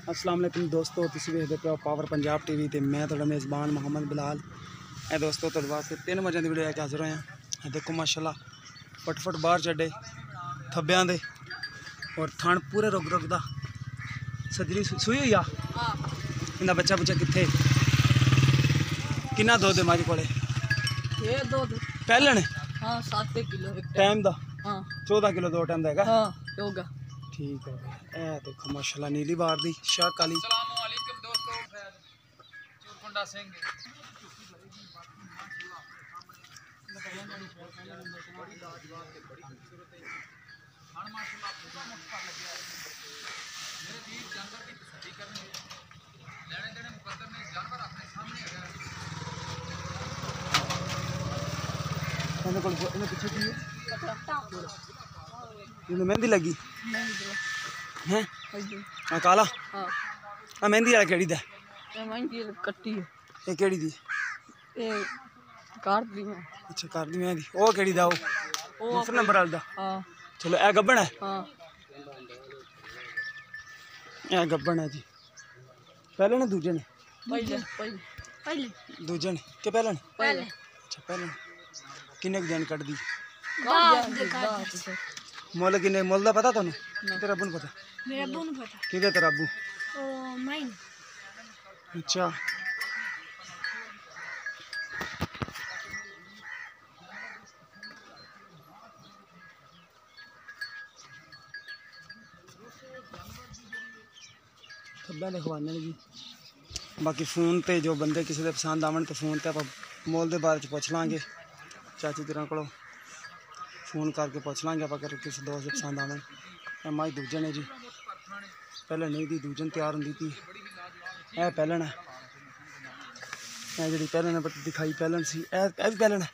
अस्सलाम वालेकुम दोस्तों, तुसीं वेखदे पे पावर पंजाब टीवी ते मैं तुहाडा मेज़बान मोहम्मद बिलाल। ए दोस्तों तुहाडे वास्ते 3 मज़े की वीडियो लैके हाज़र होया। देखो माशाल्लाह फटफट बाहर चढ़े थब्बियां दे और थण पूरे रुक रुकदा। सजरी सूई हुई आ, इंदा बच्चा बुच्चा कित्थे? किन्ना दुद्ध मज कोले? पैहलन 7 किलो टाइम दा? 14 किलो 2 टाइम दा हैगा। होगा। ठीक हो गया। ए देखो माशाल्लाह नीली बार दी शाह काली। पीछे की मेहंदी लगी है काला मेहंदी वाला केड़ी दा? कट्टी ये केड़ी दी? अच्छा कर दी मेहंदी। ओ केड़ी दा? ओ दूसरे नंबर वाले दा? चलो ए गब्बन है? ए गब्बन है जी। पहले ने दूजे ने? दूजे ने के पहले ने? अच्छा पहले किन्ने दिन कट दी? मुल किन्ने? मुल दा पता तुहानू? तेरे अब्बू नू पता? मेरे अब्बू नू पता। किदे तेरा अब्बू? ओ माइन। अच्छा खब्बा लिखवाने जी। बाकी फोन पे जो बंदे किसी के पसंद आवन तो फोन पे आप मोल के बारे पुछ लाँगे। चाची तेरा को फोन करके पुछ लाँगे आप अगर किसी दोस्त के पसंद आवन। माई दूजन है जी, पहले नहीं थी दूजन तैयार होंगी थी। ए पहलन है, जी पहलन दिखाई पहलन सी। ए भी पहलन है?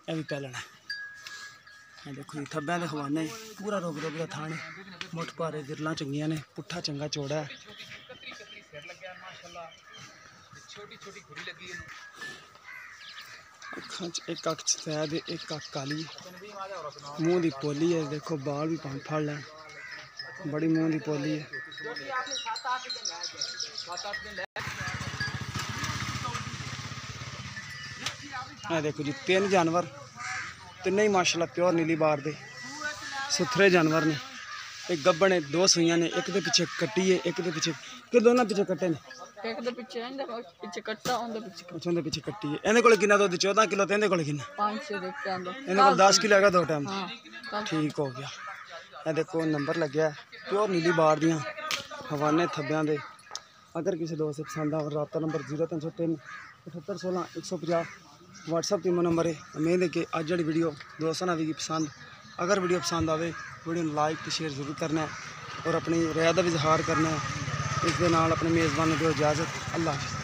ए भी पहलन है। देखो जी थब्बे के खवाने पूरा रोक रोक का थाने मुठ भारे गिरला चंगिया ने, पुट्ठा चंगा चौड़ा है। अखा एक अख सफेद एक अख काली, मूँह की पोली है। देखो बाल भी फड़ लैन, बड़ी मूँह की पोली है। देखो जी 3 जानवर, तीन ही माशाल्लाह प्योर नीली बार दे सुथरे जानवर ने। एक गब्बन है, 2 सुइयां ने, एक दे पीछे कट्टी है, एक दे पीछे कि दोनों पीछे कट्टे ने? एक दे पीछे कट्टा, उनदे पीछे अच्छा उनदे पीछे कट्टी है। इहदे कोल किन्ना दुद्ध? 14 किलो ते इहदे कोल किन्ना? 5-6 देखते आंदा। इहदे कोल 10 किलो हैगा 2 टाइम। ठीक हो गया। ए देखो नंबर लग्या प्योर नीली बार दियां हवाने थब्बियां दे। अगर किसी दोस्त से पसंद आ रब्ता नंबर 0303 78 16 150 व्हाट्सअप टीमो नंबर है। उम्मीद है कि अज जी वीडियो दोस्तों ने भी पसंद। अगर वीडियो पसंद आए वीडियो लाइक तो शेयर जरूर करना है और अपनी राय का भी इजहार करना है। इस दे नाल अपने मेज़बान को दो इजाज़त। अल्लाह हाफ़िज़।